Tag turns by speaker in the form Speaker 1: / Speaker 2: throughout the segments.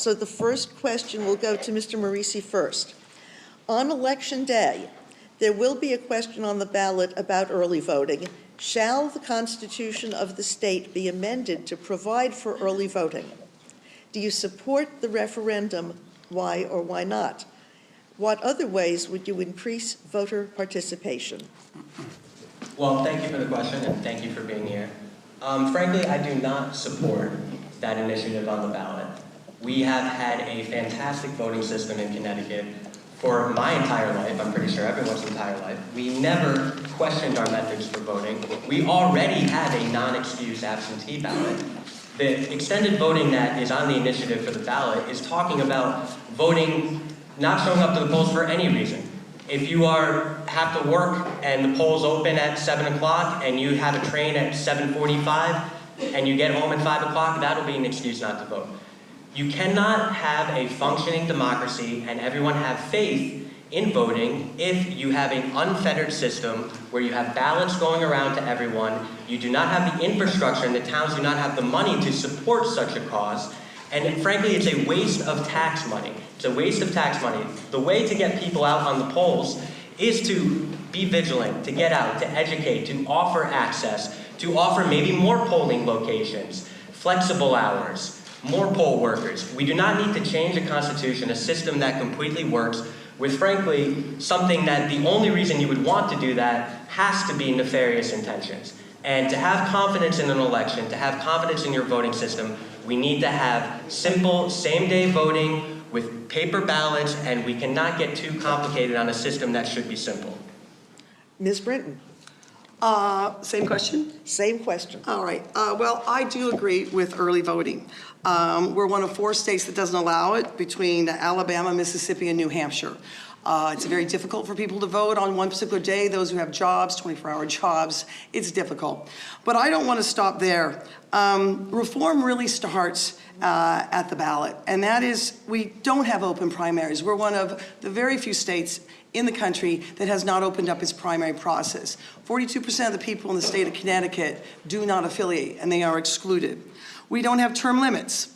Speaker 1: So the first question will go to Mr. Morisi first. On Election Day, there will be a question on the ballot about early voting. Shall the Constitution of the state be amended to provide for early voting? Do you support the referendum? Why or why not? What other ways would you increase voter participation?
Speaker 2: Well, thank you for the question, and thank you for being here. Frankly, I do not support that initiative on the ballot. We have had a fantastic voting system in Connecticut for my entire life, I'm pretty sure everyone's entire life. We never questioned our methods for voting. We already have a non-excused absentee ballot. The extended voting that is on the initiative for the ballot is talking about voting, not showing up to the polls for any reason. If you have to work and the polls open at 7 o'clock and you have a train at 7:45 and you get home at 5 o'clock, that'll be an excuse not to vote. You cannot have a functioning democracy and everyone have faith in voting if you have an unfettered system where you have ballots going around to everyone, you do not have the infrastructure and the towns do not have the money to support such a cause, and frankly, it's a waste of tax money. It's a waste of tax money. The way to get people out on the polls is to be vigilant, to get out, to educate, to offer access, to offer maybe more polling locations, flexible hours, more poll workers. We do not need to change a constitution, a system that completely works, with frankly something that the only reason you would want to do that has to be nefarious intentions. And to have confidence in an election, to have confidence in your voting system, we need to have simple same-day voting with paper ballots, and we cannot get too complicated on a system that should be simple.
Speaker 1: Ms. Brinton.
Speaker 3: Same question?
Speaker 1: Same question.
Speaker 3: All right. Well, I do agree with early voting. We're one of 4 states that doesn't allow it, between Alabama, Mississippi, and New Hampshire. It's very difficult for people to vote on one particular day. Those who have jobs, 24-hour jobs, it's difficult. But I don't want to stop there. Reform really starts at the ballot, and that is we don't have open primaries. We're one of the very few states in the country that has not opened up its primary process. 42% of the people in the state of Connecticut do not affiliate, and they are excluded. We don't have term limits.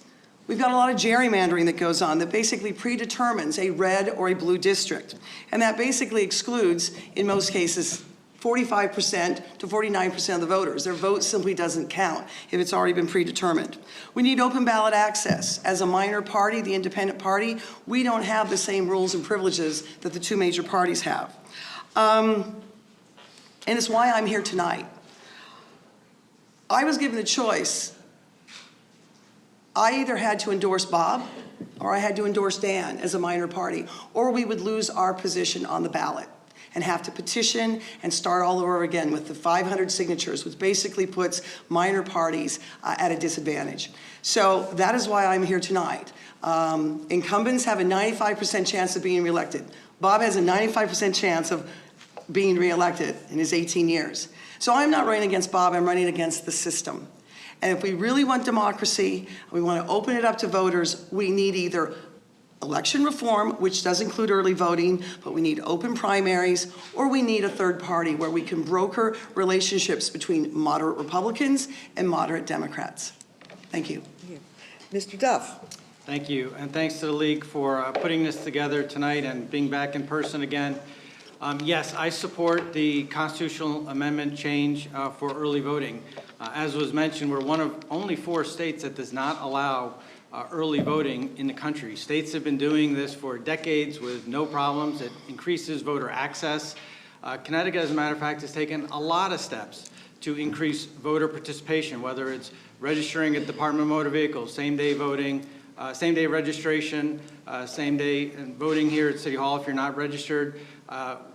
Speaker 3: We've got a lot of gerrymandering that goes on that basically predetermines a red or a blue district. And that basically excludes, in most cases, 45% to 49% of the voters. Their vote simply doesn't count if it's already been predetermined. We need open ballot access. As a minor party, the independent party, we don't have the same rules and privileges that the 2 major parties have. And it's why I'm here tonight. I was given a choice. I either had to endorse Bob or I had to endorse Dan as a minor party, or we would lose our position on the ballot and have to petition and start all over again with the 500 signatures, which basically puts minor parties at a disadvantage. So that is why I'm here tonight. Incumbents have a 95% chance of being reelected. Bob has a 95% chance of being reelected in his 18 years. So I'm not running against Bob, I'm running against the system. And if we really want democracy, we want to open it up to voters, we need either election reform, which does include early voting, but we need open primaries, or we need a third party where we can broker relationships between moderate Republicans and moderate Democrats. Thank you.
Speaker 1: Mr. Duff.
Speaker 4: Thank you, and thanks to the League for putting this together tonight and being back in person again. Yes, I support the constitutional amendment change for early voting. As was mentioned, we're one of only 4 states that does not allow early voting in the country. States have been doing this for decades with no problems. It increases voter access. Connecticut, as a matter of fact, has taken a lot of steps to increase voter participation, whether it's registering at Department of Motor Vehicles, same-day voting, same-day registration, same-day voting here at City Hall if you're not registered.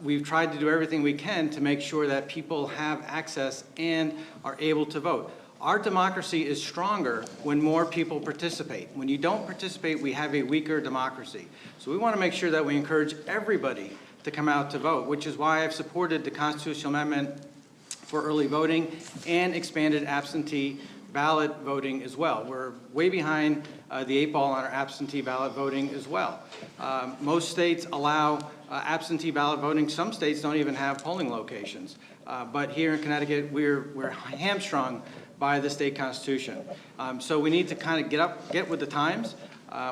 Speaker 4: We've tried to do everything we can to make sure that people have access and are able to vote. Our democracy is stronger when more people participate. When you don't participate, we have a weaker democracy. So we want to make sure that we encourage everybody to come out to vote, which is why I've supported the constitutional amendment for early voting and expanded absentee ballot voting as well. We're way behind the 8 ball on our absentee ballot voting as well. Most states allow absentee ballot voting. Some states don't even have polling locations. But here in Connecticut, we're hamstrung by the state constitution. So we need to kind of get with the times.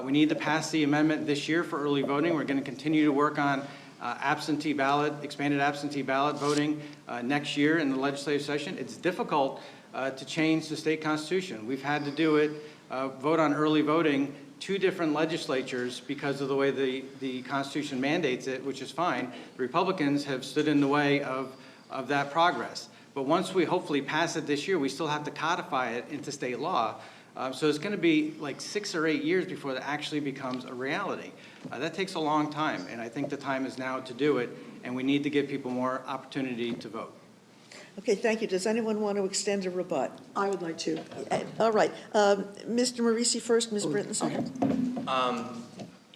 Speaker 4: We need to pass the amendment this year for early voting. We're going to continue to work on absentee ballot, expanded absentee ballot voting next year in the legislative session. It's difficult to change the state constitution. We've had to do it, vote on early voting, 2 different legislatures because of the way the Constitution mandates it, which is fine. The Republicans have stood in the way of that progress. But once we hopefully pass it this year, we still have to codify it into state law. So it's going to be like 6 or 8 years before that actually becomes a reality. That takes a long time, and I think the time is now to do it, and we need to give people more opportunity to vote.
Speaker 1: Okay, thank you. Does anyone want to extend a rebut?
Speaker 3: I would like to.
Speaker 1: All right. Mr. Morisi first, Ms. Britton second.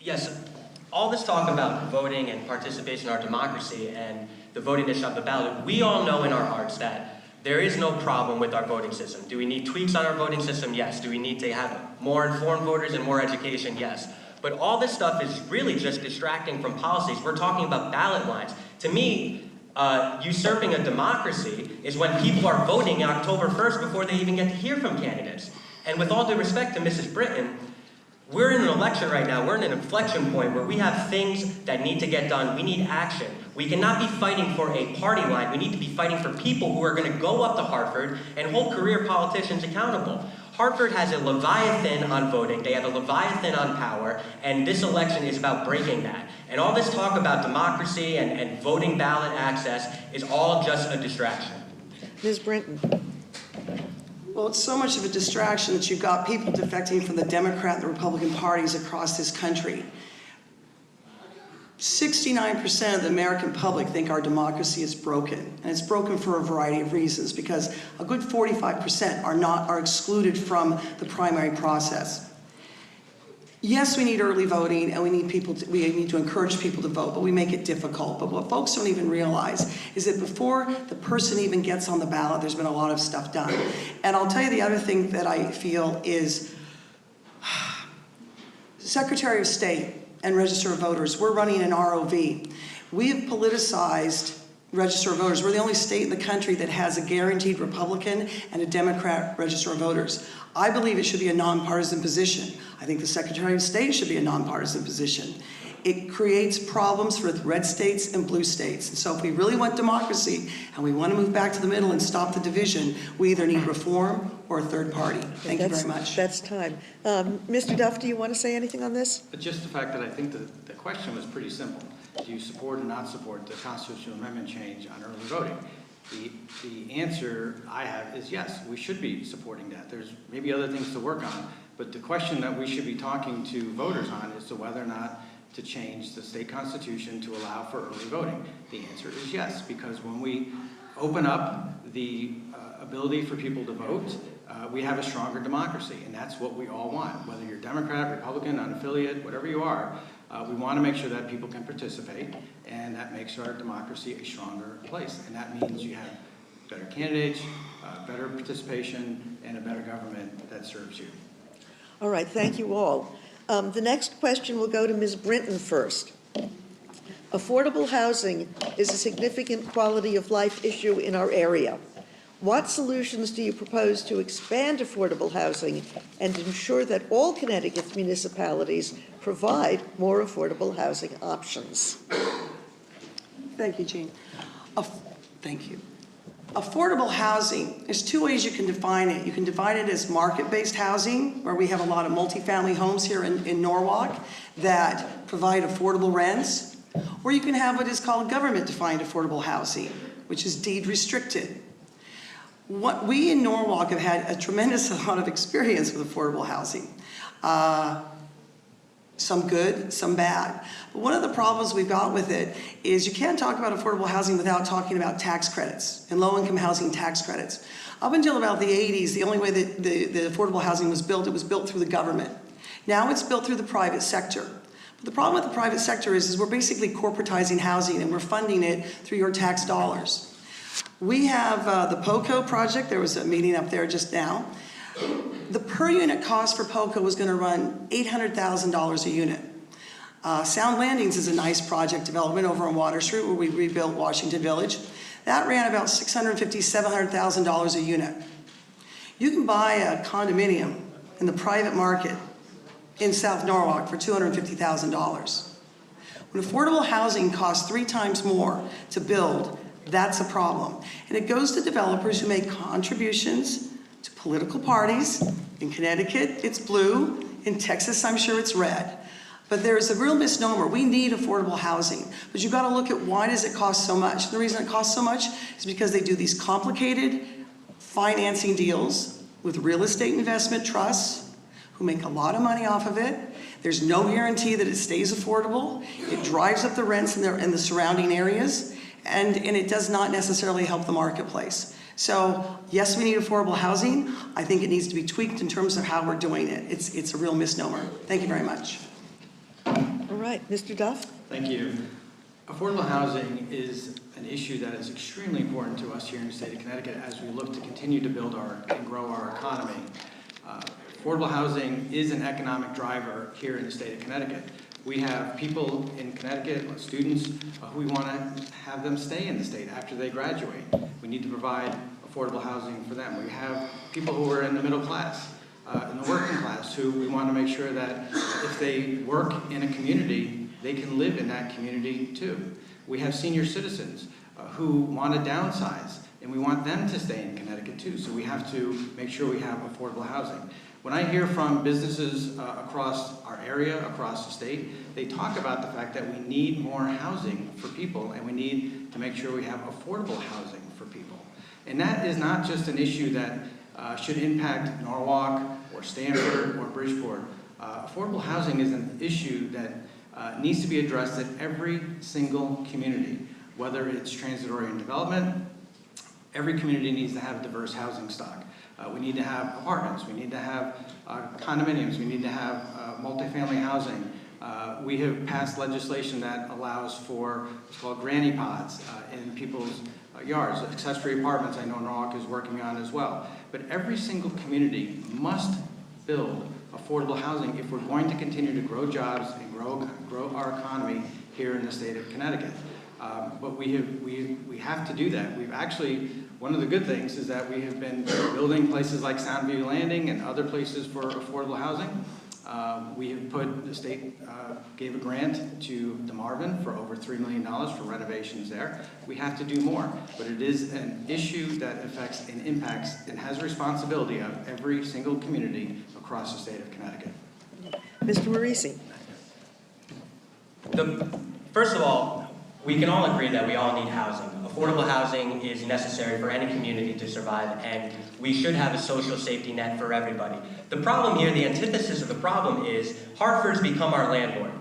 Speaker 2: Yes, all this talk about voting and participation in our democracy and the voting issue of the ballot, we all know in our hearts that there is no problem with our voting system. Do we need tweaks on our voting system? Yes. Do we need to have more informed voters and more education? Yes. But all this stuff is really just distracting from policies. We're talking about ballot lines. To me, usurping a democracy is when people are voting on October 1st before they even get to hear from candidates. And with all due respect to Mrs. Britton, we're in an election right now. We're in an inflection point where we have things that need to get done. We need action. We cannot be fighting for a party line. We need to be fighting for people who are going to go up to Hartford and hold career politicians accountable. Hartford has a leviathan on voting. They have a leviathan on power, and this election is about breaking that. And all this talk about democracy and voting ballot access is all just a distraction.
Speaker 1: Ms. Brinton.
Speaker 3: Well, it's so much of a distraction that you've got people defecting from the Democrat and the Republican parties across this country. 69% of the American public think our democracy is broken, and it's broken for a variety of reasons, because a good 45% are excluded from the primary process. Yes, we need early voting, and we need to encourage people to vote, but we make it difficult. But what folks don't even realize is that before the person even gets on the ballot, there's been a lot of stuff done. And I'll tell you the other thing that I feel is Secretary of State and Register of Voters, we're running an ROV. We have politicized Register of Voters. We're the only state in the country that has a guaranteed Republican and a Democrat Register of Voters. I believe it should be a nonpartisan position. I think the Secretary of State should be a nonpartisan position. It creates problems for red states and blue states. And so if we really want democracy and we want to move back to the middle and stop the division, we either need reform or a third party. Thank you very much.
Speaker 1: That's time. Mr. Duff, do you want to say anything on this?
Speaker 4: But just the fact that I think the question was pretty simple. Do you support or not support the constitutional amendment change on early voting? The answer I have is yes, we should be supporting that. There's maybe other things to work on, but the question that we should be talking to voters on is to whether or not to change the state constitution to allow for early voting. The answer is yes, because when we open up the ability for people to vote, we have a stronger democracy, and that's what we all want. Whether you're Democrat, Republican, unaffiliated, whatever you are, we want to make sure that people can participate, and that makes our democracy a stronger place. And that means you have better candidates, better participation, and a better government that serves you.
Speaker 1: All right, thank you all. The next question will go to Ms. Brinton first. Affordable housing is a significant quality of life issue in our area. What solutions do you propose to expand affordable housing and ensure that all Connecticut's municipalities provide more affordable housing options?
Speaker 3: Thank you, Jean. Thank you. Affordable housing, there's 2 ways you can define it. You can define it as market-based housing, where we have a lot of multifamily homes here in Norwalk that provide affordable rents, or you can have what is called government-defined affordable housing, which is deed restricted. We in Norwalk have had a tremendous amount of experience with affordable housing. Some good, some bad. But one of the problems we've got with it is you can't talk about affordable housing without talking about tax credits and low-income housing tax credits. Up until about the 80s, the only way that the affordable housing was built, it was built through the government. Now it's built through the private sector. But the problem with the private sector is we're basically corporatizing housing, and we're funding it through your tax dollars. We have the POCO project. There was a meeting up there just now. The per unit cost for POCO was going to run $800,000 a unit. Sound Landings is a nice project development over on Water Street where we rebuilt Washington Village. That ran about $650,000, $700,000 a unit. You can buy a condominium in the private market in South Norwalk for $250,000. When affordable housing costs 3 times more to build, that's a problem. And it goes to developers who make contributions to political parties. In Connecticut, it's blue. In Texas, I'm sure it's red. But there is a real misnomer. We need affordable housing. But you've got to look at why does it cost so much? The reason it costs so much is because they do these complicated financing deals with real estate investment trusts who make a lot of money off of it. There's no guarantee that it stays affordable. It drives up the rents in the surrounding areas, and it does not necessarily help the marketplace. So yes, we need affordable housing. I think it needs to be tweaked in terms of how we're doing it. It's a real misnomer. Thank you very much.
Speaker 1: All right, Mr. Duff?
Speaker 4: Thank you. Affordable housing is an issue that is extremely important to us here in the state of Connecticut as we look to continue to build and grow our economy. Affordable housing is an economic driver here in the state of Connecticut. We have people in Connecticut, students, who we want to have them stay in the state after they graduate. We need to provide affordable housing for them. We have people who are in the middle class, in the working class, who we want to make sure that if they work in a community, they can live in that community too. We have senior citizens who want to downsize, and we want them to stay in Connecticut too. So we have to make sure we have affordable housing. When I hear from businesses across our area, across the state, they talk about the fact that we need more housing for people, and we need to make sure we have affordable housing for people. And that is not just an issue that should impact Norwalk or Stamford or Bridgeport. Affordable housing is an issue that needs to be addressed at every single community, whether it's transit-oriented development. Every community needs to have a diverse housing stock. We need to have apartments, we need to have condominiums, we need to have multifamily housing. We have passed legislation that allows for what's called granny pods in people's yards. Accessory apartments, I know Norwalk is working on as well. But every single community must build affordable housing if we're going to continue to grow jobs and grow our economy here in the state of Connecticut. But we have to do that. We've actually, one of the good things is that we have been building places like Soundview Landing and other places for affordable housing. We have the state gave a grant to the Marvin for over $3 million for renovations there. We have to do more, but it is an issue that affects and impacts and has a responsibility of every single community across the state of Connecticut.
Speaker 1: Mr. Morisi?
Speaker 2: First of all, we can all agree that we all need housing. Affordable housing is necessary for any community to survive, and we should have a social safety net for everybody. The problem here, the antithesis of the problem is Hartford's become our landlord.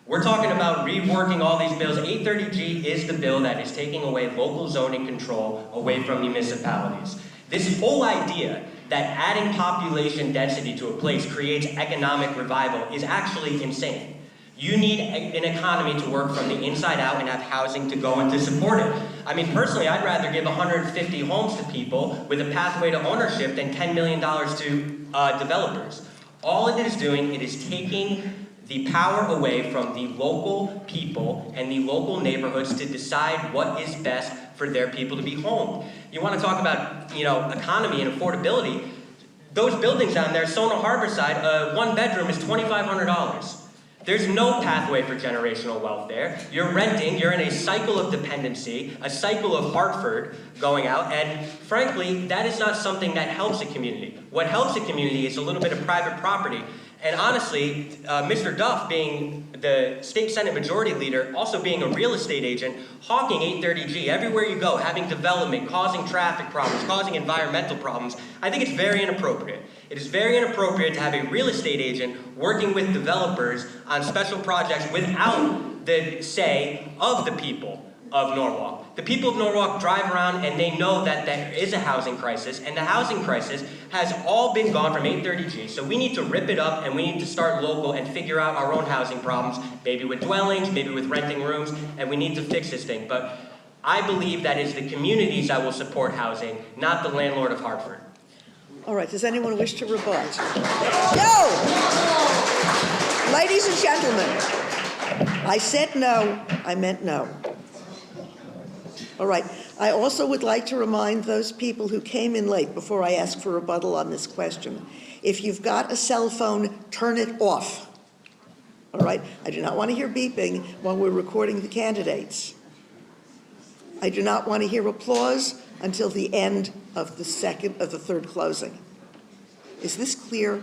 Speaker 2: We're talking about reworking all these bills. 830G is the bill that is taking away local zoning control away from municipalities. This whole idea that adding population density to a place creates economic revival is actually insane. You need an economy to work from the inside out and have housing to go and to support it. I mean, personally, I'd rather give 150 homes to people with a pathway to ownership than $10 million to developers. All it is doing, it is taking the power away from the local people and the local neighborhoods to decide what is best for their people to be home. You want to talk about, economy and affordability. Those buildings down there, Sona Harborside, one bedroom is $2,500. There's no pathway for generational wealth there. You're renting, you're in a cycle of dependency, a cycle of Hartford going out, and frankly, that is not something that helps a community. What helps a community is a little bit of private property. And honestly, Mr. Duff, being the state Senate majority leader, also being a real estate agent, hawking 830G everywhere you go, having development, causing traffic problems, causing environmental problems, I think it's very inappropriate. It is very inappropriate to have a real estate agent working with developers on special projects without the say of the people of Norwalk. The people of Norwalk drive around and they know that there is a housing crisis, and the housing crisis has all been gone from 830G. So we need to rip it up and we need to start local and figure out our own housing problems, maybe with dwellings, maybe with renting rooms, and we need to fix this thing. But I believe that it's the communities that will support housing, not the landlord of Hartford.
Speaker 1: All right, does anyone wish to rebut? No! Ladies and gentlemen, I said no, I meant no. All right, I also would like to remind those people who came in late before I ask for rebuttal on this question. If you've got a cell phone, turn it off. All right? I do not want to hear beeping while we're recording the candidates. I do not want to hear applause until the end of the third closing. Is this clear?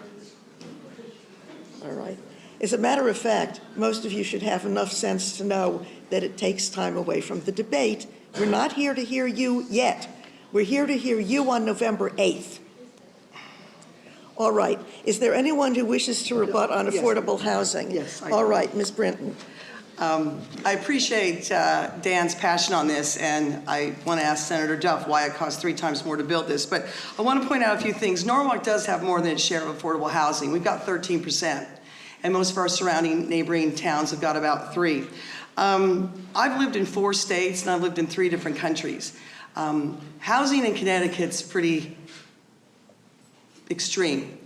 Speaker 1: All right. As a matter of fact, most of you should have enough sense to know that it takes time away from the debate. We're not here to hear you yet. We're here to hear you on November 8th. All right. Is there anyone who wishes to rebut on affordable housing?
Speaker 3: Yes.
Speaker 1: All right, Ms. Brinton.
Speaker 3: I appreciate Dan's passion on this, and I want to ask Senator Duff why it costs 3 times more to build this. But I want to point out a few things. Norwalk does have more than its share of affordable housing. We've got 13%, and most of our surrounding neighboring towns have got about 3%. I've lived in 4 states, and I've lived in 3 different countries. Housing in Connecticut's pretty extreme,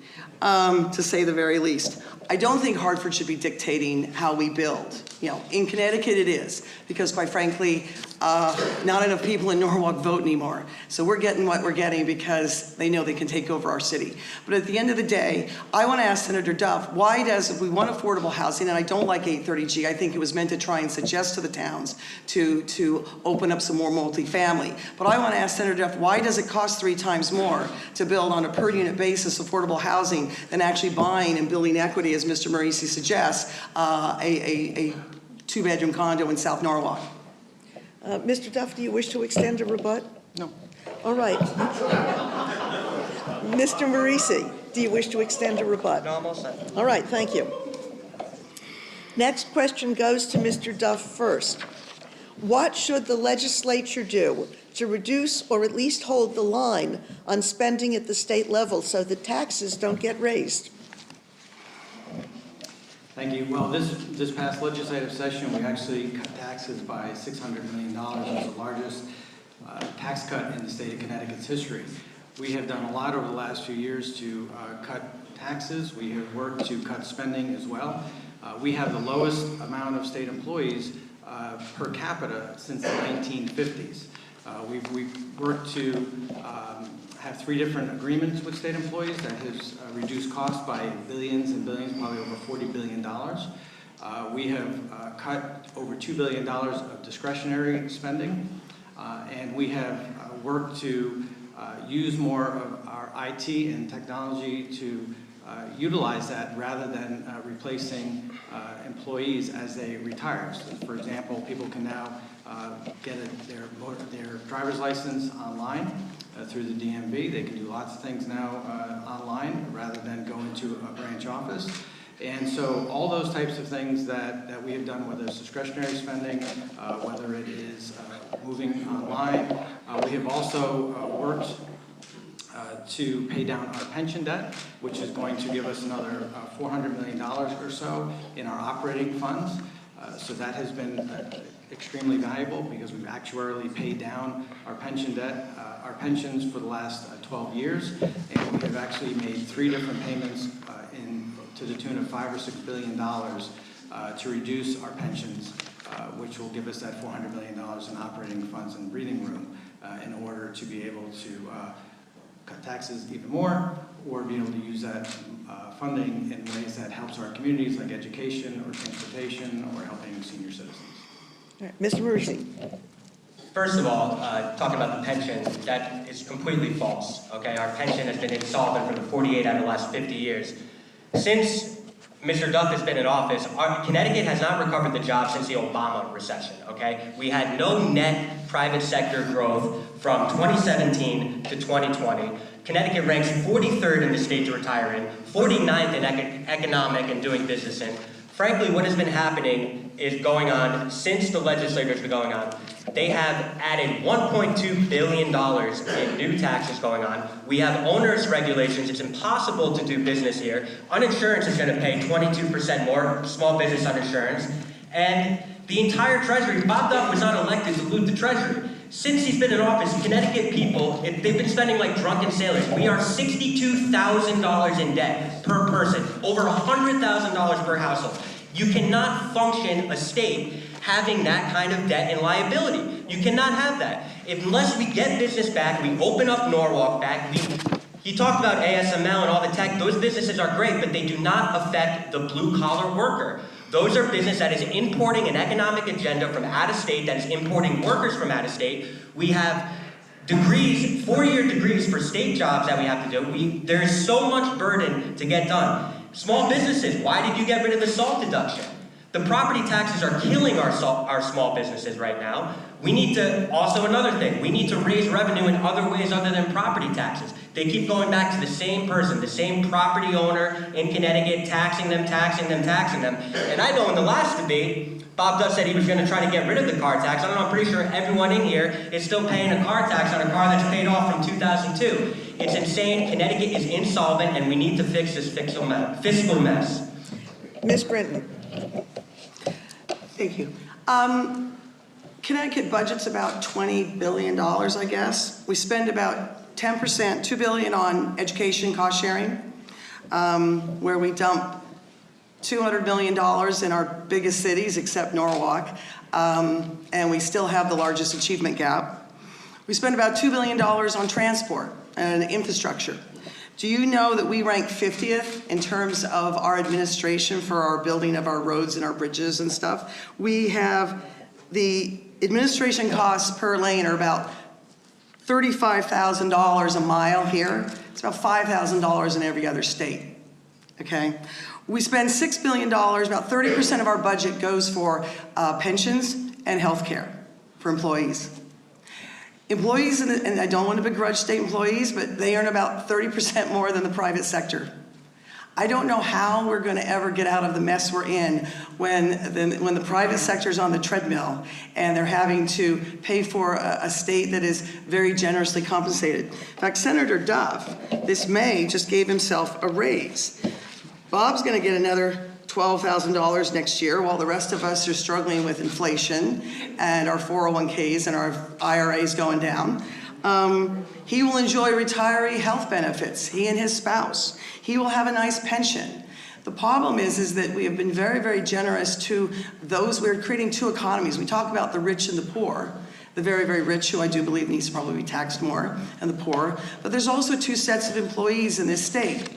Speaker 3: to say the very least. I don't think Hartford should be dictating how we build. You know, in Connecticut it is, because quite frankly, not enough people in Norwalk vote anymore. So we're getting what we're getting because they know they can take over our city. But at the end of the day, I want to ask Senator Duff, why does, if we want affordable housing, and I don't like 830G, I think it was meant to try and suggest to the towns to open up some more multifamily. But I want to ask Senator Duff, why does it cost 3 times more to build on a per unit basis affordable housing than actually buying and building equity, as Mr. Morisi suggests, a 2-bedroom condo in South Norwalk?
Speaker 1: Mr. Duff, do you wish to extend a rebut?
Speaker 3: No.
Speaker 1: All right. Mr. Morisi, do you wish to extend a rebut?
Speaker 2: No, I'm all set.
Speaker 1: All right, thank you. Next question goes to Mr. Duff first. What should the legislature do to reduce or at least hold the line on spending at the state level so that taxes don't get raised?
Speaker 4: Thank you. Well, this past legislative session, we actually cut taxes by $600 million. It was the largest tax cut in the state of Connecticut's history. We have done a lot over the last few years to cut taxes. We have worked to cut spending as well. We have the lowest amount of state employees per capita since the 1950s. We've worked to have 3 different agreements with state employees that has reduced costs by billions and billions, probably over $40 billion. We have cut over $2 billion of discretionary spending, and we have worked to use more of our IT and technology to utilize that rather than replacing employees as they retire. So, for example, people can now get their driver's license online through the DMV. They can do lots of things now online rather than go into a branch office. And so all those types of things that we have done, whether it's discretionary spending, whether it is moving online, we have also worked to pay down our pension debt, which is going to give us another $400 million or so in our operating funds. So that has been extremely valuable because we've actuarially paid down our pension debt, our pensions for the last 12 years, and we have actually made 3 different payments to the tune of $5 or $6 billion to reduce our pensions, which will give us that $400 million in operating funds and breathing room in order to be able to cut taxes even more, or be able to use that funding in ways that helps our communities, like education or transportation or helping senior citizens.
Speaker 1: All right, Mr. Morisi.
Speaker 2: First of all, talking about the pension, that is completely false, okay? Our pension has been insolvent for the 48 out of the last 50 years. Since Mr. Duff has been in office, Connecticut has not recovered the jobs since the Obama recession, okay? We had no net private sector growth from 2017 to 2020. Connecticut ranks 43rd in the state to retire in, 49th in economic and doing business in. Frankly, what has been happening is going on since the legislature's been going on. They have added $1.2 billion in new taxes going on. We have onerous regulations. It's impossible to do business here. Uninsurance is going to pay 22% more, small business uninsurance. And the entire Treasury, Bob Duff was not elected to loot the Treasury. Since he's been in office, Connecticut people, they've been spending like drunken sailors. We are $62,000 in debt per person, over $100,000 per household. You cannot function a state having that kind of debt and liability. You cannot have that. Unless we get business back, we open up Norwalk back, we He talked about ASML and all the tech. Those businesses are great, but they do not affect the blue-collar worker. Those are business that is importing an economic agenda from out of state, that is importing workers from out of state. We have degrees, 4-year degrees for state jobs that we have to do. There is so much burden to get done. Small businesses, why did you get rid of the SALT deduction? The property taxes are killing our small businesses right now. We need to, also another thing, we need to raise revenue in other ways other than property taxes. They keep going back to the same person, the same property owner in Connecticut, taxing them. And I know in the last debate, Bob Duff said he was going to try to get rid of the car tax. I don't know, I'm pretty sure everyone in here is still paying a car tax on a car that's paid off from 2002. It's insane. Connecticut is insolvent, and we need to fix this fiscal mess.
Speaker 1: Ms. Brinton.
Speaker 3: Thank you. Connecticut budget's about $20 billion, I guess. We spend about 10%, $2 billion on education cost sharing, where we dump $200 million in our biggest cities, except Norwalk, and we still have the largest achievement gap. We spend about $2 billion on transport and infrastructure. Do you know that we rank 50th in terms of our administration for our building of our roads and our bridges and stuff? We have the administration costs per lane are about $35,000 a mile here. It's about $5,000 in every other state, okay? We spend $6 billion, about 30% of our budget goes for pensions and health care for employees. Employees, and I don't want to begrudge state employees, but they earn about 30% more than the private sector. I don't know how we're going to ever get out of the mess we're in when the private sector is on the treadmill and they're having to pay for a state that is very generously compensated. In fact, Senator Duff this May just gave himself a raise. Bob's going to get another $12,000 next year, while the rest of us are struggling with inflation and our 401ks and our IRAs going down. He will enjoy retiree health benefits, he and his spouse. He will have a nice pension. The problem is that we have been very, very generous to those. We're creating two economies. We talk about the rich and the poor. The very, very rich, who I do believe needs to probably be taxed more, and the poor. But there's also two sets of employees in this state.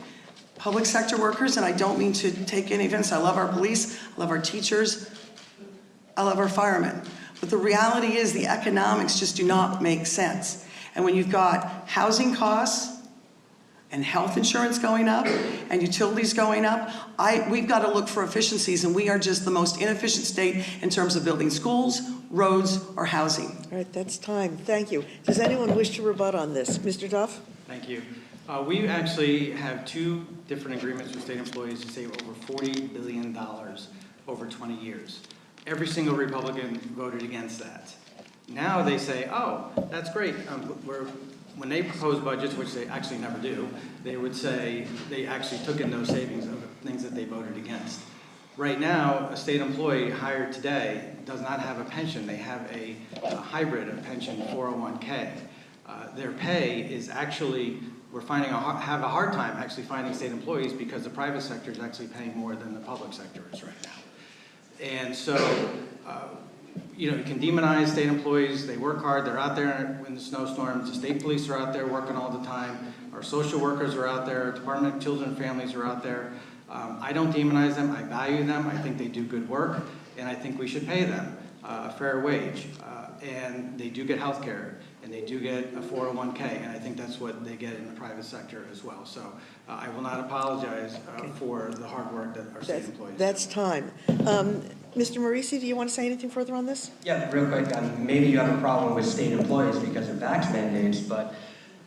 Speaker 3: Public sector workers, and I don't mean to take any offense. I love our police, I love our teachers, I love our firemen. But the reality is the economics just do not make sense. And when you've got housing costs and health insurance going up and utilities going up, we've got to look for efficiencies, and we are just the most inefficient state in terms of building schools, roads, or housing.
Speaker 1: All right, that's time. Thank you. Does anyone wish to rebut on this? Mr. Duff?
Speaker 4: Thank you. We actually have two different agreements with state employees to save over $40 billion over 20 years. Every single Republican voted against that. Now they say, oh, that's great. When they propose budgets, which they actually never do, they would say they actually took in those savings of things that they voted against. Right now, a state employee hired today does not have a pension. They have a hybrid of pension 401k. Their pay is actually, we're have a hard time actually finding state employees because the private sector is actually paying more than the public sector is right now. And so, you can demonize state employees. They work hard. They're out there in the snowstorms. The state police are out there working all the time. Our social workers are out there. Department of Children and Families are out there. I don't demonize them. I value them. I think they do good work, and I think we should pay them a fair wage. And they do get health care, and they do get a 401k, and I think that's what they get in the private sector as well. So I will not apologize for the hard work that our state employees do.
Speaker 1: That's time. Mr. Morisi, do you want to say anything further on this?
Speaker 2: Yeah, real quick. Maybe you have a problem with state employees because of vax mandates, but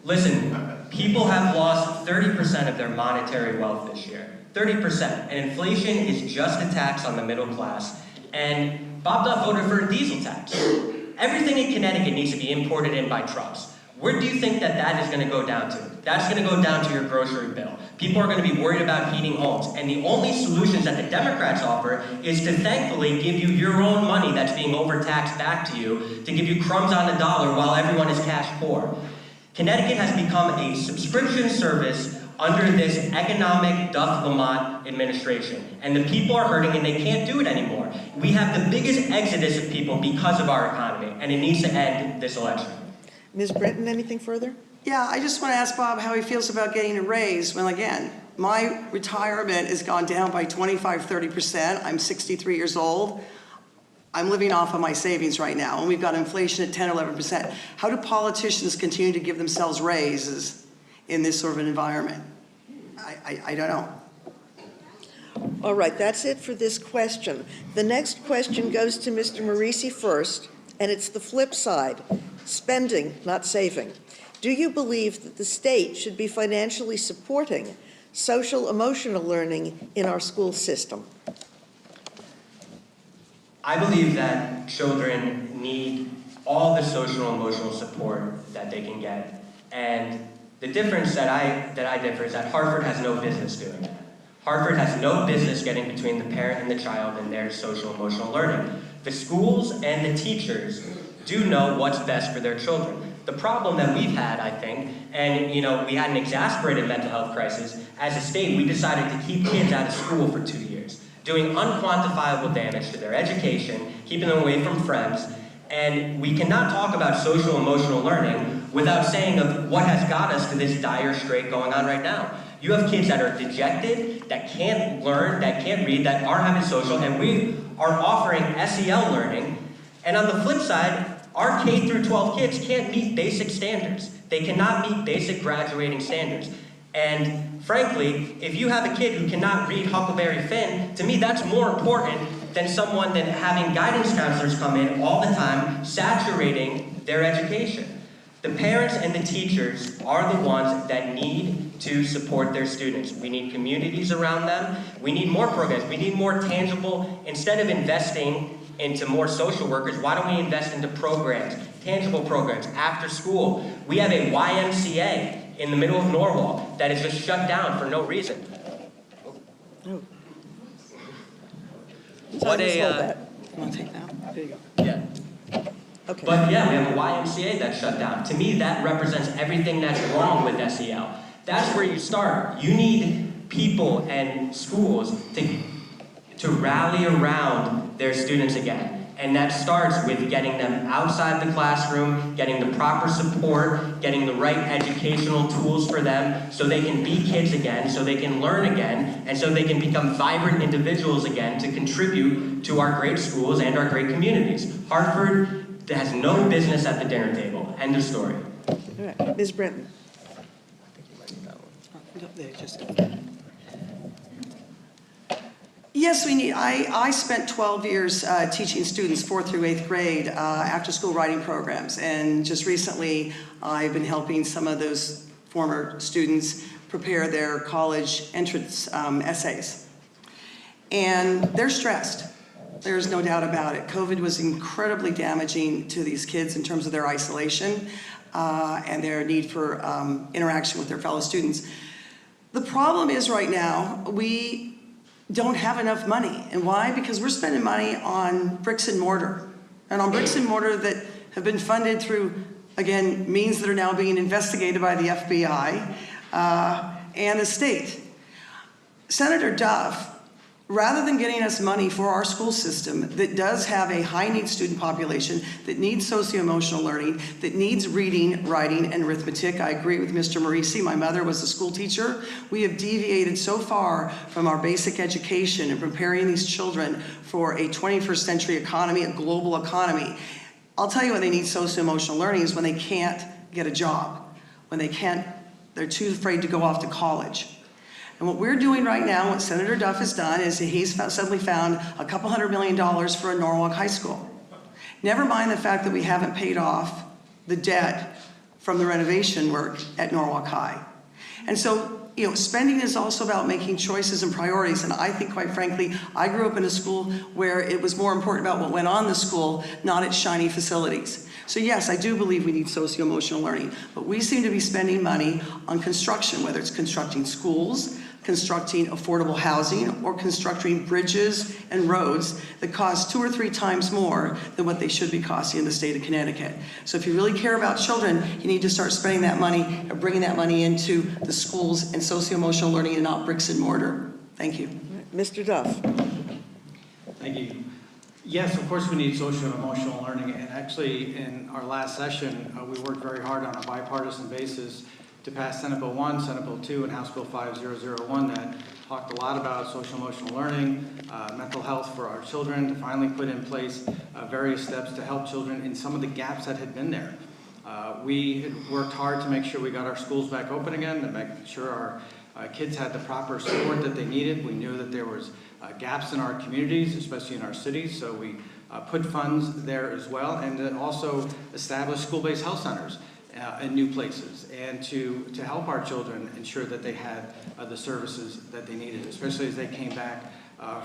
Speaker 2: listen, people have lost 30% of their monetary wealth this year. 30%. And inflation is just a tax on the middle class. And Bob Duff voted for a diesel tax. Everything in Connecticut needs to be imported in by trucks. Where do you think that is going to go down to? That's going to go down to your grocery bill. People are going to be worried about heating homes. And the only solutions that the Democrats offer is to thankfully give you your own money that's being overtaxed back to you, to give you crumbs on the dollar while everyone is cash poor. Connecticut has become a subscription service under this economic Duff-Lamont administration. And the people are hurting and they can't do it anymore. We have the biggest exodus of people because of our economy, and it needs to end this election.
Speaker 1: Ms. Brinton, anything further?
Speaker 3: Yeah, I just want to ask Bob how he feels about getting a raise when, again, my retirement has gone down by 25, 30%. I'm 63 years old. I'm living off of my savings right now, and we've got inflation at 10, 11%. How do politicians continue to give themselves raises in this sort of an environment? I don't know.
Speaker 1: All right, that's it for this question. The next question goes to Mr. Morisi first, and it's the flip side, spending, not saving. Do you believe that the state should be financially supporting social emotional learning in our school system?
Speaker 2: I believe that children need all the social and emotional support that they can get. And the difference that I differ is that Hartford has no business doing that. Hartford has no business getting between the parent and the child and their social emotional learning. The schools and the teachers do know what's best for their children. The problem that we've had, I think, and we had an exasperated mental health crisis, as a state we decided to keep kids out of school for 2 years, doing unquantifiable damage to their education, keeping them away from friends, and we cannot talk about social emotional learning without saying of what has got us to this dire strait going on right now. You have kids that are dejected, that can't learn, that can't read, that aren't having social, and we are offering SEL learning, and on the flip side, our K through 12 kids can't meet basic standards. They cannot meet basic graduating standards. And frankly, if you have a kid who cannot read Huckleberry Finn, to me that's more important than having guidance counselors come in all the time, saturating their education. The parents and the teachers are the ones that need to support their students. We need communities around them. We need more programs. We need more tangible, instead of investing into more social workers, why don't we invest into programs, tangible programs, after school? We have a YMCA in the middle of Norwalk that is just shut down for no reason.
Speaker 1: No.
Speaker 2: What a,
Speaker 3: You want to take that? There you go.
Speaker 2: yeah.
Speaker 1: Okay.
Speaker 2: But yeah, we have a YMCA that's shut down. To me, that represents everything that's wrong with SEL. That's where you start. You need people and schools to rally around their students again. And that starts with getting them outside the classroom, getting the proper support, getting the right educational tools for them so they can be kids again, so they can learn again, and so they can become vibrant individuals again to contribute to our great schools and our great communities. Hartford has no business at the dinner table. End of story.
Speaker 1: All right, Ms. Brenton.
Speaker 3: Yes, we need. I spent 12 years teaching students 4th through 8th grade after-school writing programs, and just recently I've been helping some of those former students prepare their college entrance essays. And they're stressed. There's no doubt about it. COVID was incredibly damaging to these kids in terms of their isolation and their need for interaction with their fellow students. The problem is right now, we don't have enough money. And why? Because we're spending money on bricks and mortar. And on bricks and mortar that have been funded through, again, means that are now being investigated by the FBI and the state. Senator Duff, rather than getting us money for our school system that does have a high-need student population, that needs socio-emotional learning, that needs reading, writing, and arithmetic, I agree with Mr. Morisi. My mother was a school teacher. We have deviated so far from our basic education and preparing these children for a 21st century economy, a global economy. I'll tell you when they need socio-emotional learning is when they can't get a job, when they're too afraid to go off to college. And what we're doing right now, what Senator Duff has done, is he's suddenly found a couple $100 million for a Norwalk high school. Never mind the fact that we haven't paid off the debt from the renovation work at Norwalk High. And so, spending is also about making choices and priorities. And I think, quite frankly, I grew up in a school where it was more important about what went on in the school, not its shiny facilities. So yes, I do believe we need socio-emotional learning, but we seem to be spending money on construction, whether it's constructing schools, constructing affordable housing, or constructing bridges and roads that cost 2 or 3 times more than what they should be costing in the state of Connecticut. So if you really care about children, you need to start spending that money or bringing that money into the schools and socio-emotional learning and not bricks and mortar. Thank you.
Speaker 1: Mr. Duff.
Speaker 4: Thank you. Yes, of course we need social and emotional learning, and actually in our last session, we worked very hard on a bipartisan basis to pass Senate Bill 1, Senate Bill 2, and House Bill 5001 that talked a lot about social and emotional learning, mental health for our children, to finally put in place various steps to help children in some of the gaps that had been there. We had worked hard to make sure we got our schools back open again, to make sure our kids had the proper support that they needed. We knew that there was gaps in our communities, especially in our cities, so we put funds there as well, and then also establish school-based health centers in new places, and to help our children ensure that they had the services that they needed, especially as they came back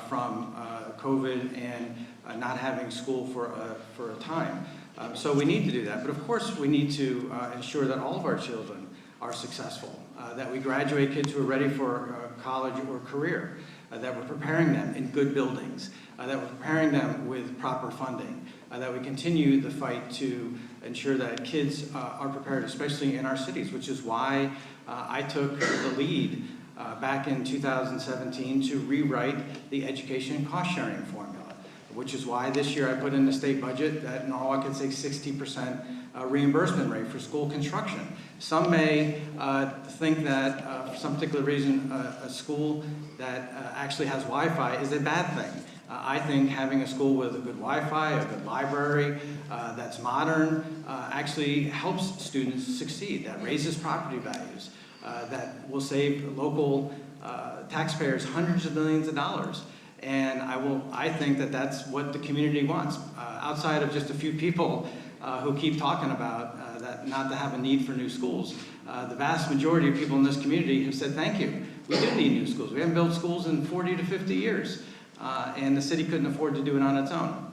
Speaker 4: from COVID and not having school for a time. So we need to do that, but of course we need to ensure that all of our children are successful, that we graduate kids who are ready for college or career, that we're preparing them in good buildings, that we're preparing them with proper funding, that we continue the fight to ensure that kids are prepared, especially in our cities, which is why I took the lead back in 2017 to rewrite the education cost-sharing formula, which is why this year I put in the state budget that Norwalk gets a 60% reimbursement rate for school construction. Some may think that for some particular reason a school that actually has Wi-Fi is a bad thing. I think having a school with a good Wi-Fi, a good library that's modern actually helps students succeed. That raises property values. That will save local taxpayers hundreds of millions of dollars. And I think that that's what the community wants. Outside of just a few people who keep talking about that not to have a need for new schools, the vast majority of people in this community have said, thank you, we do need new schools. We haven't built schools in 40 to 50 years, and the city couldn't afford to do it on its own.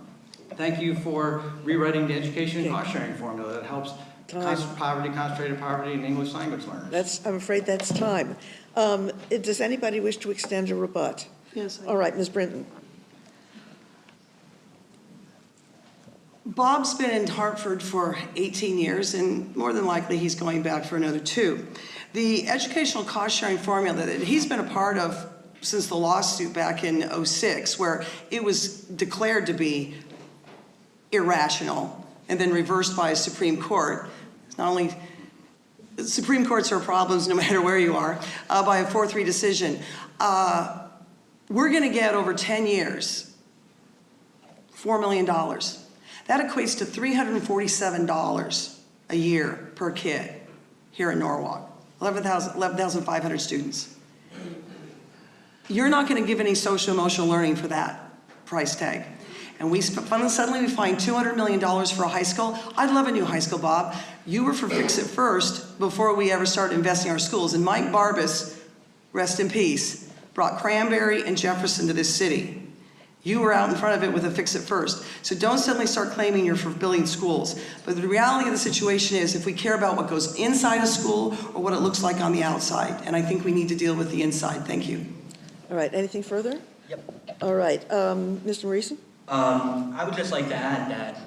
Speaker 4: Thank you for rewriting the education cost-sharing formula that helps concentrated poverty, and English language learners.
Speaker 1: I'm afraid that's time. Does anybody wish to extend a rebut?
Speaker 3: Yes.
Speaker 1: All right, Ms. Brinton.
Speaker 3: Bob's been in Hartford for 18 years, and more than likely he's going back for another 2. The educational cost-sharing formula that he's been a part of since the lawsuit back in '06, where it was declared to be irrational and then reversed by a Supreme Court. It's not only Supreme Courts are problems no matter where you are, by a 4-3 decision. We're going to get over 10 years, $4 million. That equates to $347 a year per kid here in Norwalk, 11,500 students. You're not going to give any social emotional learning for that price tag. And suddenly we find $200 million for a high school. I'd love a new high school, Bob. You were for Fix It First before we ever started investing in our schools. And Mike Barbas, rest in peace, brought Cranberry and Jefferson to this city. You were out in front of it with a Fix It First. So don't suddenly start claiming you're for building schools. But the reality of the situation is if we care about what goes inside a school or what it looks like on the outside. And I think we need to deal with the inside. Thank you.
Speaker 1: All right, anything further?
Speaker 2: Yep.
Speaker 1: All right, Mr. Morrison?
Speaker 2: I would just like to add that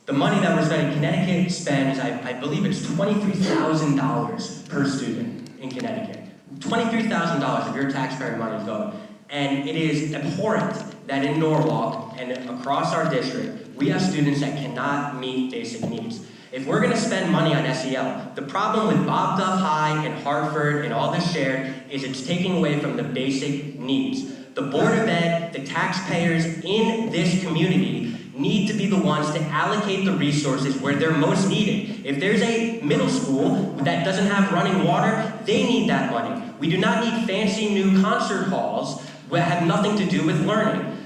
Speaker 2: the money that we're spending, Connecticut spends, I believe it's $23,000 per student in Connecticut. $23,000 of your taxpayer money go. And it is abhorrent that in Norwalk and across our district, we have students that cannot meet basic needs. If we're going to spend money on SEL, the problem with Bob Duff High and Hartford and all this shared is it's taking away from the basic needs. The Board of Ed, the taxpayers in this community need to be the ones to allocate the resources where they're most needed. If there's a middle school that doesn't have running water, they need that money. We do not need fancy new concert halls that have nothing to do with learning.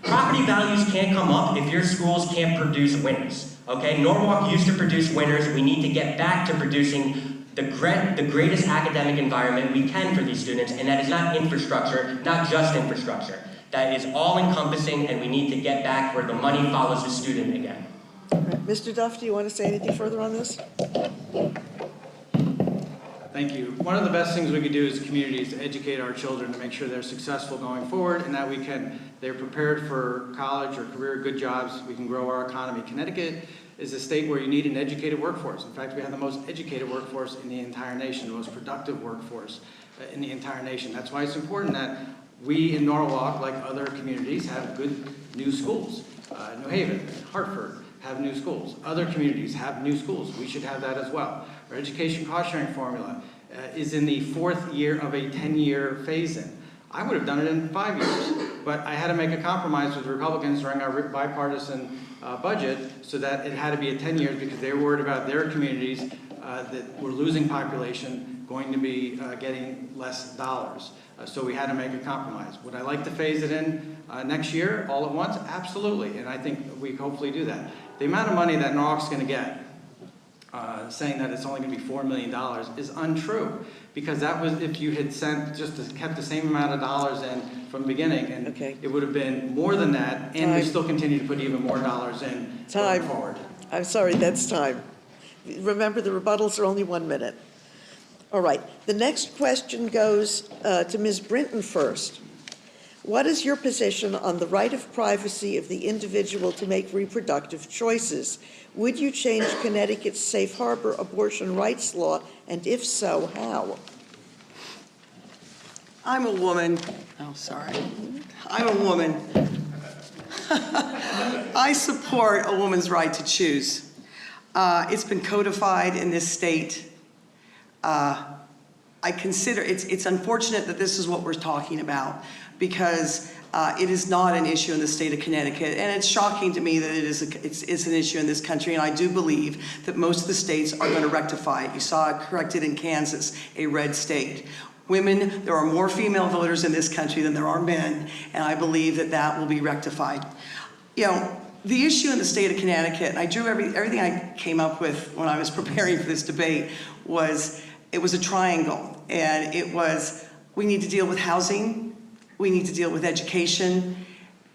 Speaker 2: Property values can't come up if your schools can't produce winners. Okay, Norwalk used to produce winners. We need to get back to producing the greatest academic environment we can for these students, and that is not infrastructure, not just infrastructure. That is all-encompassing, and we need to get back where the money follows the student again.
Speaker 1: All right. Mr. Duff, do you want to say anything further on this?
Speaker 4: Thank you. One of the best things we could do as a community is to educate our children to make sure they're successful going forward and that they're prepared for college or career, good jobs. We can grow our economy. Connecticut is a state where you need an educated workforce. In fact, we have the most educated workforce in the entire nation, the most productive workforce in the entire nation. That's why it's important that we in Norwalk, like other communities, have good new schools. New Haven, Hartford have new schools. Other communities have new schools. We should have that as well. Our education cost-sharing formula is in the 4th year of a 10-year phase-in. I would have done it in 5 years, but I had to make a compromise with the Republicans during our bipartisan budget so that it had to be at 10 years because they were worried about their communities that were losing population going to be getting less dollars. So we had to make a compromise. Would I like to phase it in next year all at once? Absolutely, and I think we hopefully do that. The amount of money that Norwalk's going to get, saying that it's only going to be $4 million is untrue, because that was if you had kept the same amount of dollars in from the beginning, and it would have been more than that, and we still continue to put even more dollars in going forward.
Speaker 1: I'm sorry, that's time. Remember, the rebuttals are only 1 minute. All right, the next question goes to Ms. Brinton first. What is your position on the right of privacy of the individual to make reproductive choices? Would you change Connecticut's safe harbor abortion rights law, and if so, how?
Speaker 3: I'm a woman. Oh, sorry. I'm a woman. I support a woman's right to choose. It's been codified in this state. I consider it's unfortunate that this is what we're talking about, because it is not an issue in the state of Connecticut, and it's shocking to me that it's an issue in this country, and I do believe that most of the states are going to rectify it. You saw it corrected in Kansas, a red state. Women, there are more female voters in this country than there are men, and I believe that that will be rectified. You know, the issue in the state of Connecticut, and I drew everything I came up with when I was preparing for this debate, it was a triangle, and it was, we need to deal with housing, we need to deal with education,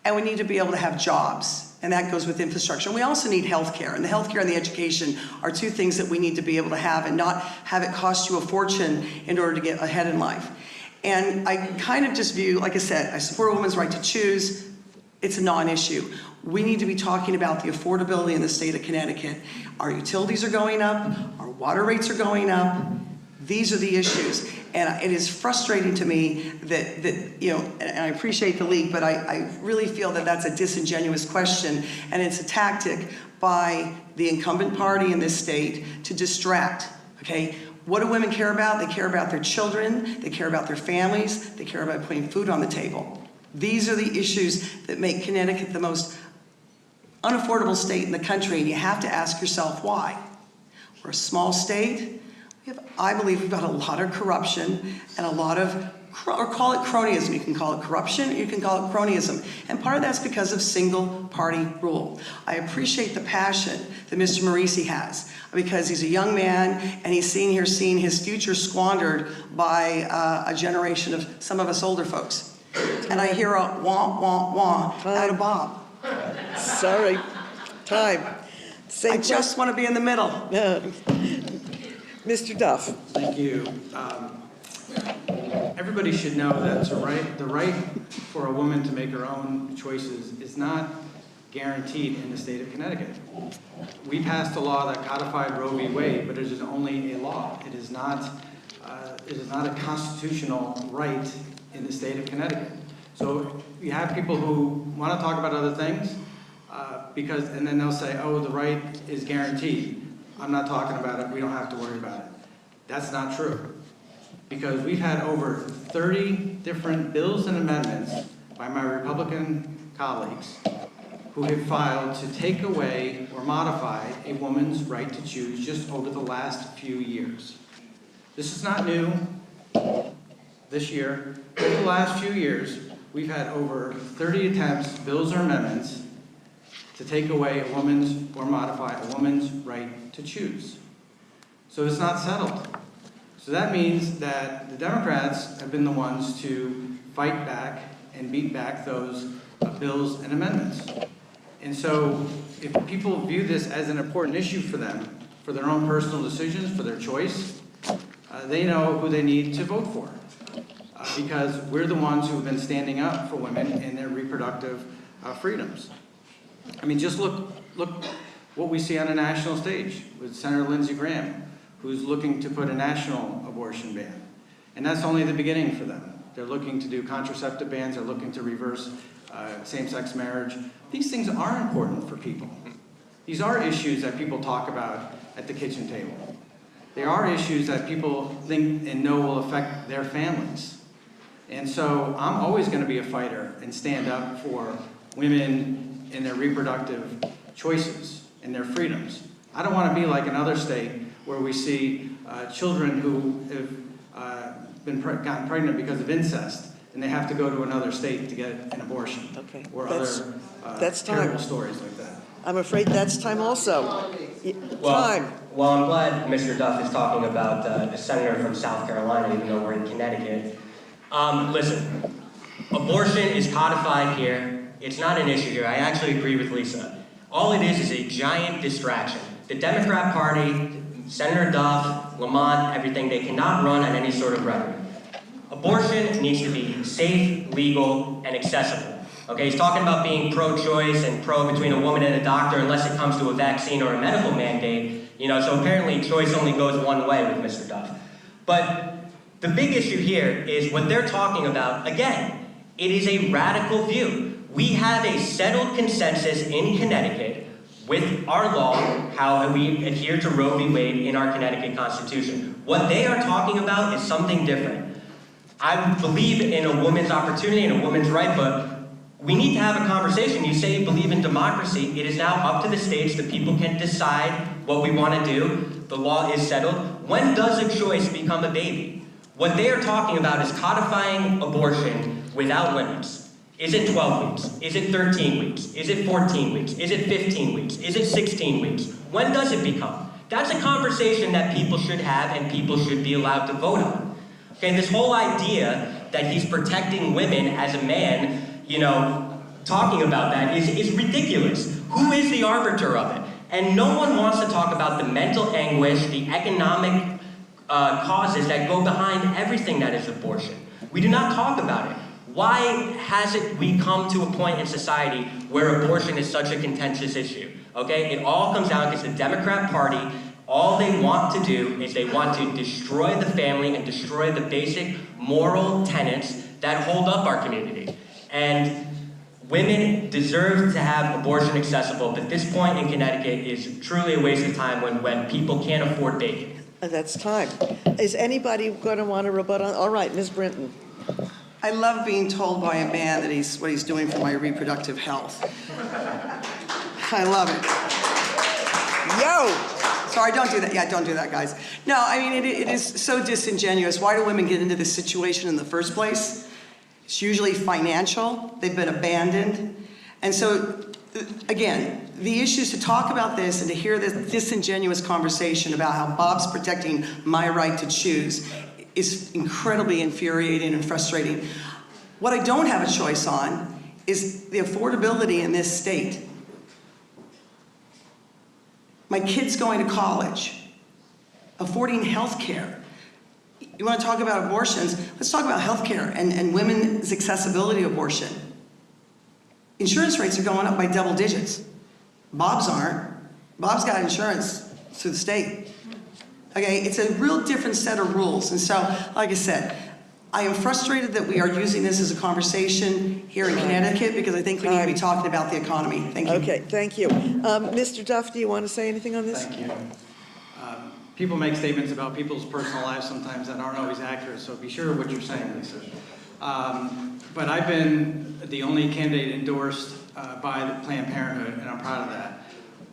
Speaker 3: and we need to be able to have jobs, and that goes with infrastructure. And we also need healthcare, and the healthcare and the education are two things that we need to be able to have and not have it cost you a fortune in order to get ahead in life. And I kind of just view, like I said, I support a woman's right to choose. It's a non-issue. We need to be talking about the affordability in the state of Connecticut. Our utilities are going up, our water rates are going up. These are the issues, and it is frustrating to me that you know, and I appreciate the league, but I really feel that that's a disingenuous question, and it's a tactic by the incumbent party in this state to distract, okay? What do women care about? They care about their children, they care about their families, they care about putting food on the table. These are the issues that make Connecticut the most unaffordable state in the country, and you have to ask yourself why. We're a small state. I believe we've got a lot of corruption and a lot of, or call it cronyism. You can call it corruption, or you can call it cronyism. And part of that's because of single party rule. I appreciate the passion that Mr. Morisi has, because he's a young man and he's seeing his future squandered by a generation of some of us older folks. And I hear a wah, wah, wah out of Bob.
Speaker 1: Sorry, time.
Speaker 3: I just want to be in the middle.
Speaker 1: Mr. Duff.
Speaker 4: Thank you. Everybody should know that the right for a woman to make her own choices is not guaranteed in the state of Connecticut. We passed a law that codified Roe v. Wade, but it is only a law. It is not a constitutional right in the state of Connecticut. So you have people who want to talk about other things, and then they'll say, oh, the right is guaranteed. I'm not talking about it, we don't have to worry about it. That's not true. Because we've had over 30 different bills and amendments by my Republican colleagues who have filed to take away or modify a woman's right to choose just over the last few years. This is not new this year. Over the last few years, we've had over 30 attempts, bills or amendments, to take away a woman's or modify a woman's right to choose. So it's not settled. So that means that the Democrats have been the ones to fight back and beat back those bills and amendments. And so if people view this as an important issue for them, for their own personal decisions, for their choice, they know who they need to vote for. Because we're the ones who have been standing up for women and their reproductive freedoms. I mean, just look what we see on a national stage with Senator Lindsey Graham, who's looking to put a national abortion ban. And that's only the beginning for them. They're looking to do contraceptive bans. They're looking to reverse same-sex marriage. These things are important for people. These are issues that people talk about at the kitchen table. They are issues that people think and know will affect their families. And so I'm always going to be a fighter and stand up for women in their reproductive choices and their freedoms. I don't want to be like another state where we see children who have gotten pregnant because of incest, and they have to go to another state to get an abortion.
Speaker 1: Okay,
Speaker 4: Or
Speaker 1: that's time.
Speaker 4: terrible stories like that.
Speaker 1: I'm afraid that's time also. Time.
Speaker 2: Well, I'm glad Mr. Duff is talking about the senator from South Carolina, even though we're in Connecticut. Listen, abortion is codified here. It's not an issue here. I actually agree with Lisa. All it is a giant distraction. The Democrat Party, Senator Duff, Lamont, everything, they cannot run on any sort of rhetoric. Abortion needs to be safe, legal, and accessible. Okay, he's talking about being pro-choice and pro between a woman and a doctor unless it comes to a vaccine or a medical mandate. You know, so apparently choice only goes one way with Mr. Duff. But the big issue here is what they're talking about. Again, it is a radical view. We have a settled consensus in Connecticut with our law, how we adhere to Roe v. Wade in our Connecticut Constitution. What they are talking about is something different. I believe in a woman's opportunity and a woman's right, but we need to have a conversation. You say you believe in democracy. It is now up to the states. The people can decide what we want to do. The law is settled. When does a choice become a baby? What they are talking about is codifying abortion without limits. Is it 12 weeks? Is it 13 weeks? Is it 14 weeks? Is it 15 weeks? Is it 16 weeks? When does it become? That's a conversation that people should have and people should be allowed to vote on. Okay, this whole idea that he's protecting women as a man, you know, talking about that is ridiculous. Who is the arbiter of it? And no one wants to talk about the mental anguish, the economic causes that go behind everything that is abortion. We do not talk about it. Why hasn't we come to a point in society where abortion is such a contentious issue? Okay, it all comes down because the Democrat Party, all they want to do is they want to destroy the family and destroy the basic moral tenets that hold up our community. And women deserve to have abortion accessible, but this point in Connecticut is truly a waste of time when people can't afford bacon.
Speaker 1: That's time. Is anybody going to want to rebut on? All right, Ms. Brinton.
Speaker 3: I love being told by a man that what he's doing for my reproductive health. I love it.
Speaker 1: Yo!
Speaker 3: Sorry, don't do that. Yeah, don't do that, guys. No, I mean, it is so disingenuous. Why do women get into this situation in the first place? It's usually financial. They've been abandoned. And so, again, the issues to talk about this and to hear this disingenuous conversation about how Bob's protecting my right to choose is incredibly infuriating and frustrating. What I don't have a choice on is the affordability in this state. My kids going to college, affording health care. You want to talk about abortions? Let's talk about health care and women's accessibility to abortion. Insurance rates are going up by double digits. Bob's aren't. Bob's got insurance through the state. Okay, it's a real different set of rules. And so, like I said, I am frustrated that we are using this as a conversation here in Connecticut because I think we need to be talking about the economy. Thank you.
Speaker 1: Okay, thank you. Mr. Duff, do you want to say anything on this?
Speaker 4: Thank you. People make statements about people's personal lives sometimes that aren't always accurate, so be sure what you're saying, Lisa. But I've been the only candidate endorsed by the Planned Parenthood, and I'm proud of that.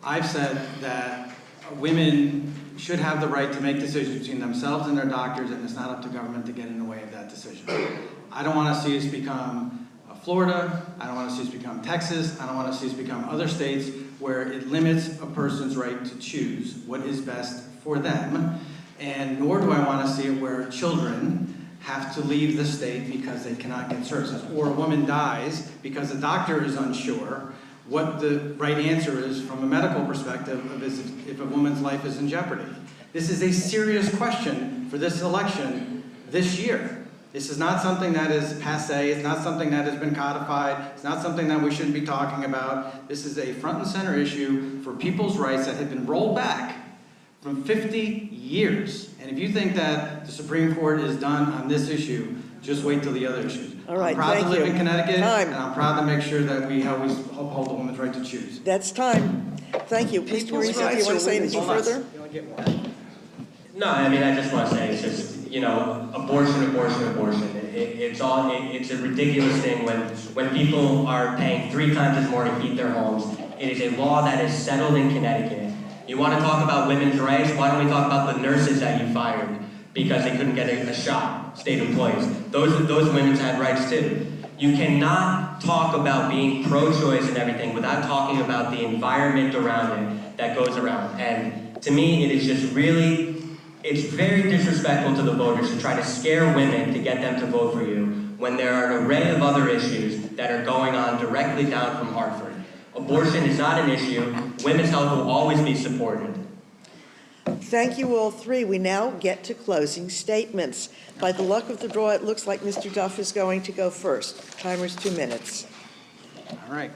Speaker 4: I've said that women should have the right to make decisions between themselves and their doctors, and it's not up to government to get in the way of that decision. I don't want to see us become Florida. I don't want to see us become Texas. I don't want to see us become other states where it limits a person's right to choose what is best for them. And nor do I want to see it where children have to leave the state because they cannot get services, or a woman dies because the doctor is unsure what the right answer is from a medical perspective of if a woman's life is in jeopardy. This is a serious question for this election this year. This is not something that is passé. It's not something that has been codified. It's not something that we shouldn't be talking about. This is a front and center issue for people's rights that have been rolled back from 50 years. And if you think that the Supreme Court is done on this issue, Just wait till the other issues.
Speaker 1: All right,
Speaker 4: I'm proud
Speaker 1: thank
Speaker 4: to live
Speaker 1: you.
Speaker 4: in Connecticut,
Speaker 1: Time.
Speaker 4: and I'm proud to make sure that we always uphold the woman's right to choose.
Speaker 1: That's time. Thank you. Mr.
Speaker 3: People's
Speaker 1: Marisa, do
Speaker 3: rights
Speaker 1: you want
Speaker 3: are
Speaker 1: to say
Speaker 3: women's
Speaker 1: anything
Speaker 3: rights.
Speaker 1: further?
Speaker 4: You want to get more?
Speaker 2: No, I mean, I just want to say, it's just, you know, abortion. It's a ridiculous thing when people are paying 3 times as more to heat their homes. It is a law that is settled in Connecticut. You want to talk about women's rights? Why don't we talk about the nurses that you fired because they couldn't get a shot, state employees? Those women's had rights too. You cannot talk about being pro-choice and everything without talking about the environment around it that goes around. And to me, it is just really, it's very disrespectful to the voters to try to scare women to get them to vote for you when there are an array of other issues that are going on directly down from Hartford. Abortion is not an issue. Women's health will always be supported.
Speaker 1: Thank you all three. We now get to closing statements. By the luck of the draw, it looks like Mr. Duff is going to go first. Timer's 2 minutes.
Speaker 4: All right.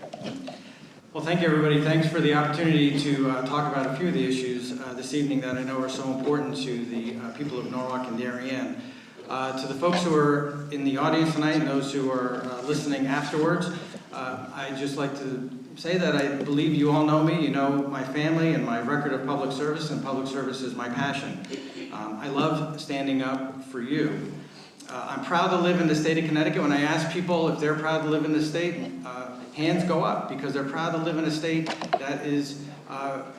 Speaker 4: Well, thank you, everybody. Thanks for the opportunity to talk about a few of the issues this evening that I know are so important to the people of Norwalk and Darien. To the folks who are in the audience tonight and those who are listening afterwards, I'd just like to say that I believe you all know me. You know my family and my record of public service, and public service is my passion. I love standing up for you. I'm proud to live in the state of Connecticut. When I ask people if they're proud to live in the state, hands go up because they're proud to live in a state that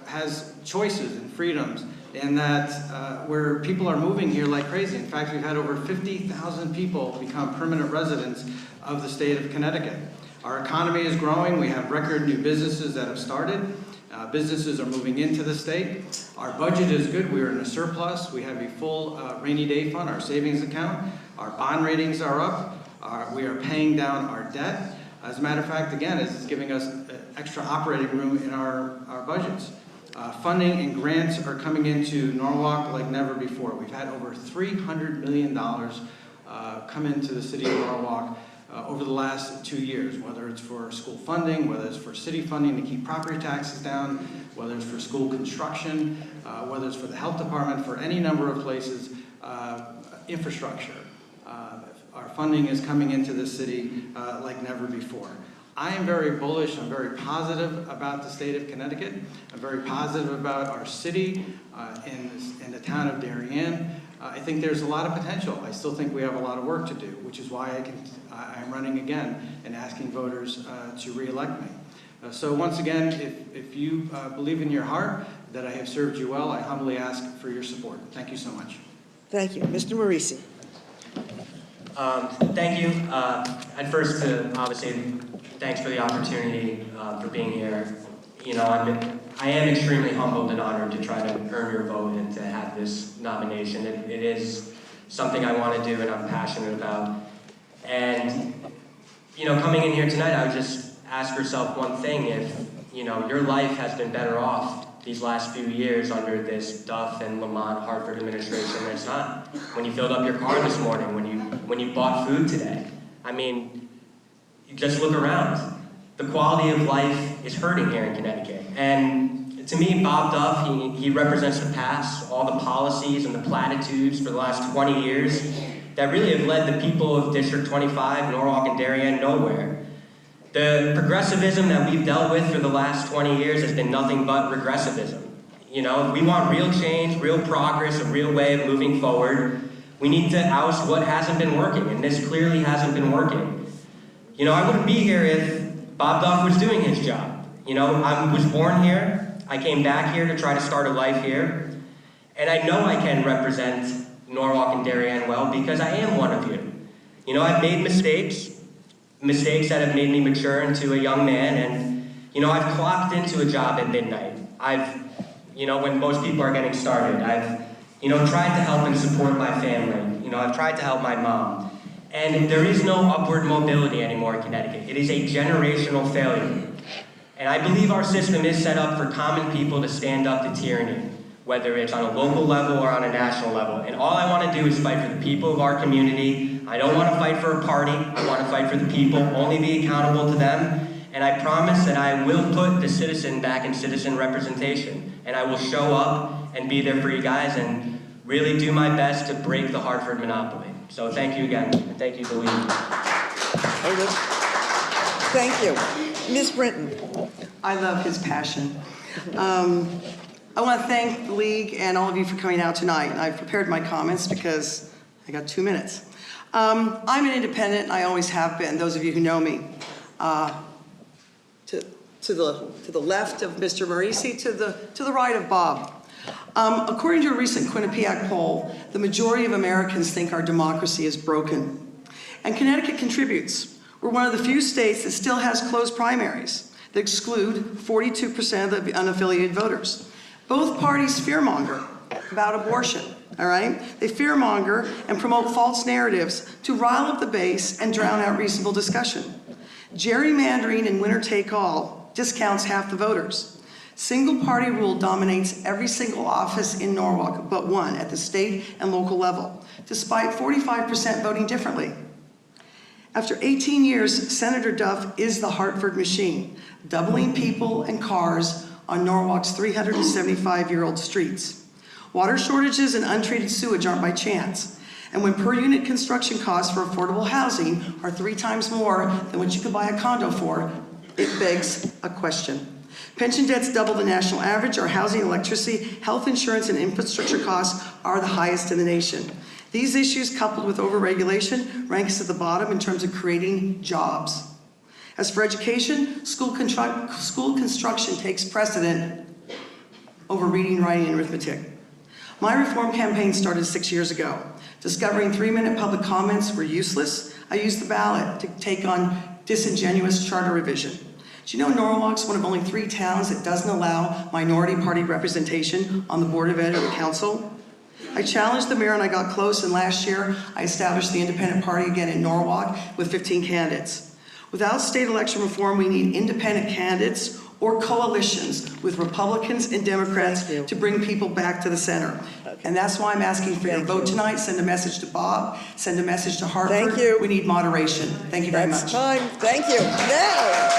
Speaker 4: has choices and freedoms, and that where people are moving here like crazy. In fact, we've had over 50,000 people become permanent residents of the state of Connecticut. Our economy is growing. We have record new businesses that have started. Businesses are moving into the state. Our budget is good. We are in a surplus. We have a full rainy day fund, our savings account. Our bond ratings are up. We are paying down our debt. As a matter of fact, again, it's giving us extra operating room in our budgets. Funding and grants are coming into Norwalk like never before. We've had over $300 million come into the city of Norwalk over the last 2 years, whether it's for school funding, whether it's for city funding to keep property taxes down, whether it's for school construction, whether it's for the health department, for any number of places, infrastructure. Our funding is coming into the city like never before. I am very bullish, I'm very positive about the state of Connecticut. I'm very positive about our city and the town of Darien. I think there's a lot of potential. I still think we have a lot of work to do, which is why I'm running again and asking voters to re-elect me. So once again, if you believe in your heart that I have served you well, I humbly ask for your support. Thank you so much.
Speaker 1: Thank you. Mr. Marisi.
Speaker 2: Thank you. At first, obviously, thanks for the opportunity for being here. You know, I am extremely humbled and honored to try to earn your vote and to have this nomination. It is something I want to do and I'm passionate about. And, you know, coming in here tonight, I would just ask yourself one thing. If, you know, your life has been better off these last few years under this Duff and Lamont Hartford administration than it's not. When you filled up your car this morning, when you bought food today. I mean, you just look around. The quality of life is hurting here in Connecticut. And to me, Bob Duff, he represents the past, all the policies and the platitudes for the last 20 years that really have led the people of District 25, Norwalk and Darien, nowhere. The progressivism that we've dealt with for the last 20 years has been nothing but regressivism. You know, if we want real change, real progress, a real way of moving forward, we need to oust what hasn't been working, and this clearly hasn't been working. You know, I wouldn't be here if Bob Duff was doing his job. You know, I was born here. I came back here to try to start a life here. And I know I can represent Norwalk and Darien well because I am one of you. You know, I've made mistakes that have made me mature into a young man. And, you know, I've clocked into a job at midnight. You know, when most people are getting started, I've, you know, tried to help and support my family. You know, I've tried to help my mom. And there is no upward mobility anymore in Connecticut. It is a generational failure. And I believe our system is set up for common people to stand up to tyranny, whether it's on a local level or on a national level. And all I want to do is fight for the people of our community. I don't want to fight for a party. I want to fight for the people, only be accountable to them. And I promise that I will put the citizen back in citizen representation. And I will show up and be there for you guys and really do my best to break the Hartford monopoly. So thank you again, and thank you, the league.
Speaker 1: Thank you. Ms. Brinton.
Speaker 3: I love his passion. I want to thank the league and all of you for coming out tonight. I've prepared my comments because I got 2 minutes. I'm an independent, and I always have been, those of you who know me. To the left of Mr. Morisi, to the right of Bob. According to a recent Quinnipiac poll, the majority of Americans think our democracy is broken. And Connecticut contributes. We're one of the few states that still has closed primaries that exclude 42% of the unaffiliated voters. Both parties fearmonger about abortion, all right? They fearmonger and promote false narratives to rile up the base and drown out reasonable discussion. Gerrymandering and winner-take-all discounts half the voters. Single-party rule dominates every single office in Norwalk but one at the state and local level, despite 45% voting differently. After 18 years, Senator Duff is the Hartford machine, doubling people and cars on Norwalk's 375-year-old streets. Water shortages and untreated sewage aren't by chance. And when per-unit construction costs for affordable housing are 3 times more than what you could buy a condo for, it begs a question. Pension debts double the national average. Our housing, electricity, health insurance, and infrastructure costs are the highest in the nation. These issues, coupled with overregulation, rank us at the bottom in terms of creating jobs. As for education, school construction takes precedent over reading, writing, and arithmetic. My reform campaign started 6 years ago. Discovering 3-minute public comments were useless, I used the ballot to take on disingenuous charter revision. Do you know Norwalk's one of only 3 towns that doesn't allow minority party representation on the Board of Ed or the council? I challenged the mayor and I got close, and last year I established the independent party again in Norwalk with 15 candidates. Without state election reform, we need independent candidates or coalitions with Republicans and Democrats to bring people back to the center.
Speaker 1: Okay.
Speaker 3: And that's why I'm asking for your vote tonight. Send a message to Bob, send a message to Hartford.
Speaker 1: Thank you.
Speaker 3: We need moderation. Thank you very much.
Speaker 1: That's time. Thank you. Now.